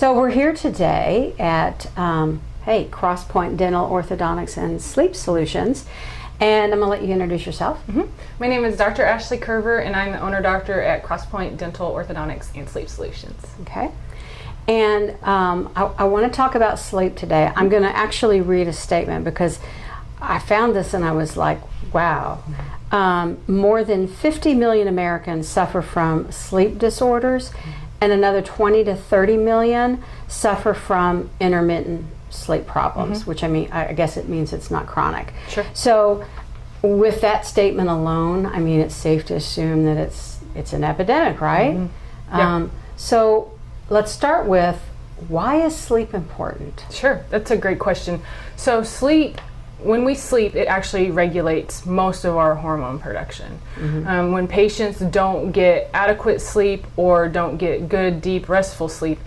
So we're here today at Crosspointe Dental Orthodontics and Sleep Solutions, and I'm going to let you introduce yourself. My name is Dr. Ashley Curver, and I'm the owner doctor at Crosspointe Dental Orthodontics and Sleep Solutions. Okay. And I want to talk about sleep today. I'm going to actually read a statement because I found this and I was like, wow. More than 50 million Americans suffer from sleep disorders, and another 20 to 30 million suffer from intermittent sleep problems, which I guess it means it's not chronic. Sure. So with that statement alone, I mean, it's safe to assume that it's an epidemic, right? Yeah. So let's start with, why is sleep important? Sure, that's a great question. So when we sleep, it actually regulates most of our hormone production. When patients don't get adequate sleep or don't get good, deep, restful sleep,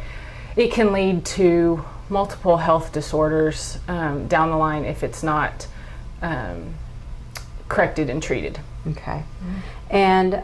it can lead to multiple health disorders down the line if it's not corrected and treated. Okay. And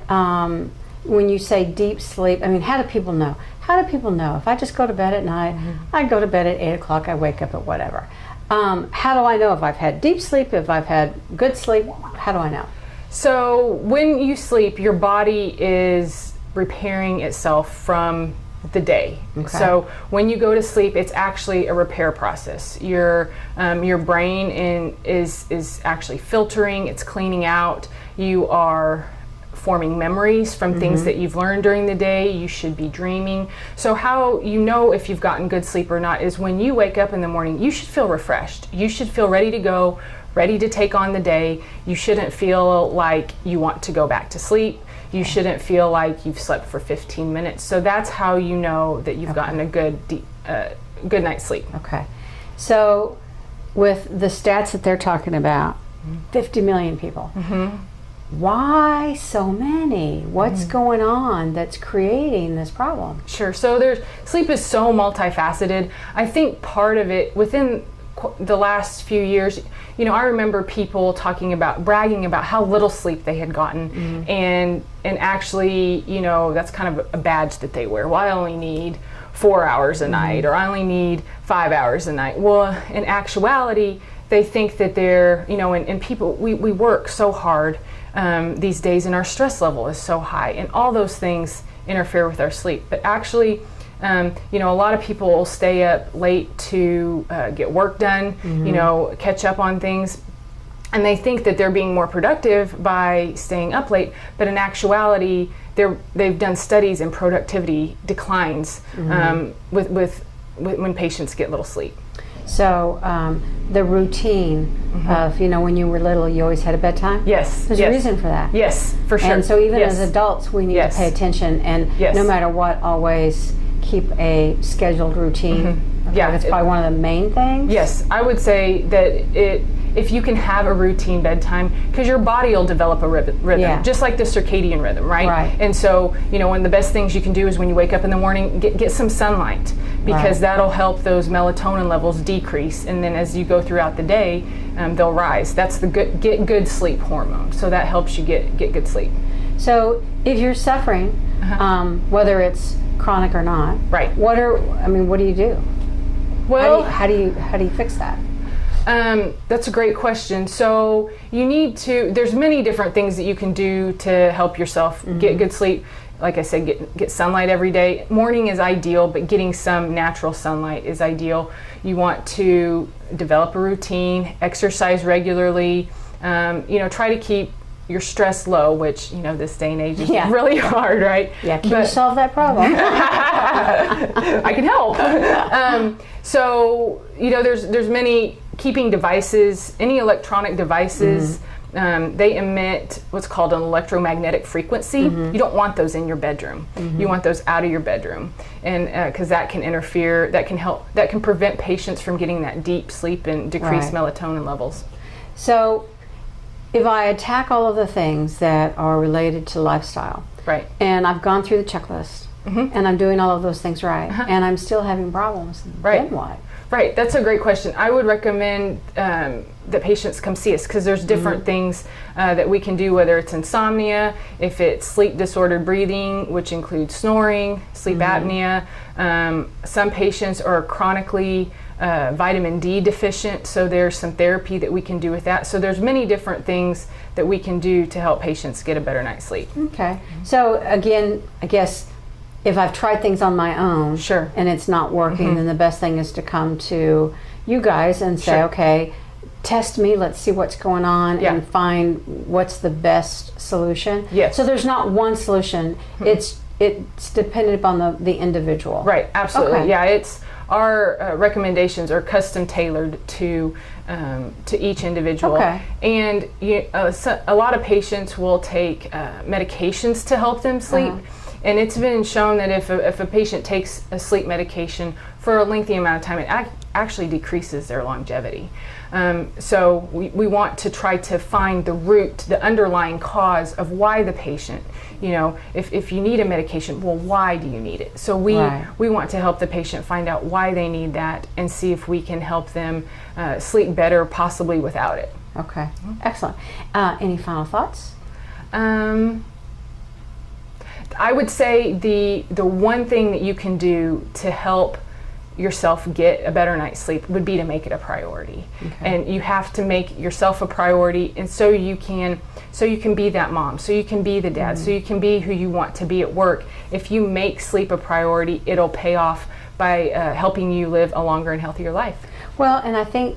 when you say deep sleep, I mean, how do people know? How do people know? If I just go to bed at night, I go to bed at 8 o'clock, I wake up at whatever. How do I know if I've had deep sleep, if I've had good sleep? How do I know? So when you sleep, your body is repairing itself from the day. Okay. So when you go to sleep, it's actually a repair process. Your brain is actually filtering, it's cleaning out. You are forming memories from things that you've learned during the day. You should be dreaming. So how you know if you've gotten good sleep or not is when you wake up in the morning, you should feel refreshed. You should feel ready to go, ready to take on the day. You shouldn't feel like you want to go back to sleep. You shouldn't feel like you've slept for 15 minutes. So that's how you know that you've gotten a good night's sleep. Okay. So with the stats that they're talking about, 50 million people. Why so many? What's going on that's creating this problem? Sure. So sleep is so multifaceted. I think part of it within the last few years, I remember people bragging about how little sleep they had gotten, and actually, that's kind of a badge that they wear. Well, I only need 4 hours a night, or I only need 5 hours a night. Well, in actuality, they think that they're, and people, we work so hard these days, and our stress level is so high, and all those things interfere with our sleep. But actually, a lot of people will stay up late to get work done, catch up on things, and they think that they're being more productive by staying up late. But in actuality, they've done studies and productivity declines with when patients get little sleep. So the routine of, when you were little, you always had a bedtime? Yes. There's a reason for that. Yes, for sure. And so even as adults, we need to pay attention, and no matter what, always keep a scheduled routine. Okay, that's probably one of the main things. Yes, I would say that if you can have a routine bedtime, because your body will develop a rhythm, just like the circadian rhythm, right? And so, one of the best things you can do is when you wake up in the morning, get some sunlight, because that'll help those melatonin levels decrease, and then as you go throughout the day, they'll rise. That's the get good sleep hormone, so that helps you get good sleep. So if you're suffering, whether it's chronic or not, what do you do? Well, how do you fix that? That's a great question. So there's many different things that you can do to help yourself get good sleep. Like I said, get sunlight every day. Morning is ideal, but getting some natural sunlight is ideal. You want to develop a routine, exercise regularly, try to keep your stress low, which, this day and age is really hard, right? Yeah, can you solve that problem? I can help. So, there's many keeping devices, any electronic devices, they emit what's called an electromagnetic frequency. You don't want those in your bedroom. You want those out of your bedroom, and because that can interfere, that can prevent patients from getting that deep sleep and decrease melatonin levels. So if I attack all of the things that are related to lifestyle, and I've gone through the checklist, and I'm doing all of those things and I'm still having problems, then what? Right, that's a great question. I would recommend that patients come see us because there's different things that we can do, whether it's insomnia, if it's sleep disordered breathing, which includes snoring, sleep apnea. Some patients are chronically vitamin D deficient, so there's some therapy that we can do with that. So there's many different things that we can do to help patients get a better night's sleep. Okay. So again, I guess if I've tried things on my own Sure. and it's not working, then the best thing is to come to you guys and say, Sure. okay, test me, let's see what's going on Yeah. and find what's the best solution. Yes. So there's not one solution. It's dependent upon the individual. Right, absolutely. Okay. Yeah, it's our recommendations are custom tailored to each individual. Okay. And a lot of patients will take medications to help them sleep. And it's been shown that if a patient takes a sleep medication for a lengthy amount of time, it actually decreases their longevity. So we want to try to find the root, the underlying cause of why the patient, if you need a medication, well, why do you need it? So we want to help the patient find out why they need that and see if we can help them sleep better, possibly without it. Okay. Excellent. Any final thoughts? I would say the one thing that you can do to help yourself get a better night's sleep would be to make it a priority. Okay. And you have to make yourself a priority, and so you can be that mom, so you can be the dad, so you can be who you want to be at work. If you make sleep a priority, it'll pay off by helping you live a longer and healthier life. Well, and I think,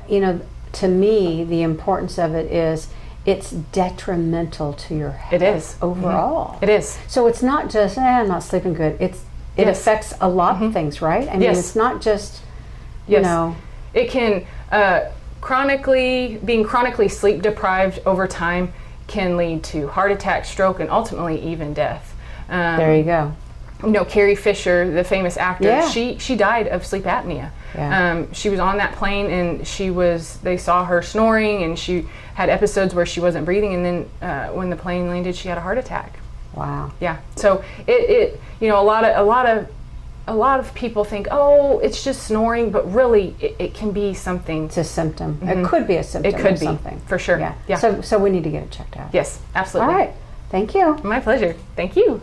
to me, the importance of it is it's detrimental to your health. It is. Overall. It is. So it's not just, I'm not sleeping good. It Yes. affects a lot of things, right? I mean, Yes. it's not just, Yes. It can being chronically sleep deprived over time can lead to heart attack, stroke, and ultimately even death. there you go. Carrie Fisher, the famous actor, Yeah. she died of sleep apnea. Yeah. She was on that plane and they saw her snoring, and she had episodes where she wasn't breathing, and then when the plane landed, she had a heart attack. Wow. Yeah. So a lot of people think, oh, it's just snoring, but really it can be something. It's a symptom. It could be a symptom It could of be, something. for sure. Yeah. Yeah. So we need to get it checked out. Yes, absolutely. All right. Thank you. My pleasure. Thank you.